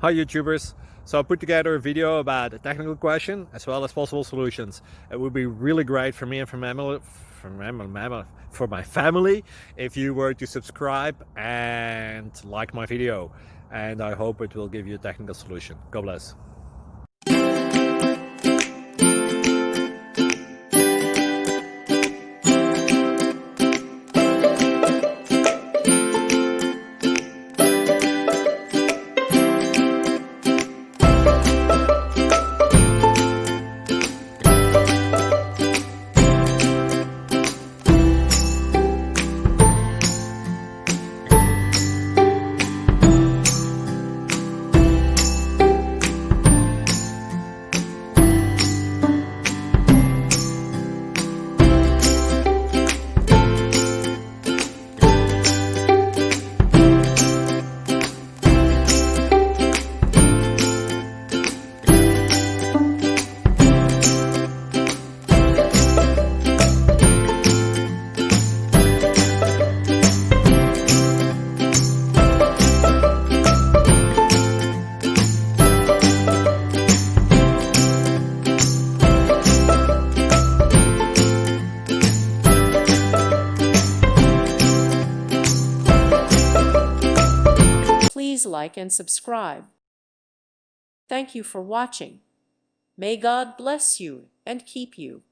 Hi YouTubers! So I put together a video about a technical question as well as possible solutions. It would be really great for me and for my family if you were to subscribe and like my video, and I hope it will give you a technical solution. God bless. Please like and subscribe. Thank you for watching. May God bless you and keep you.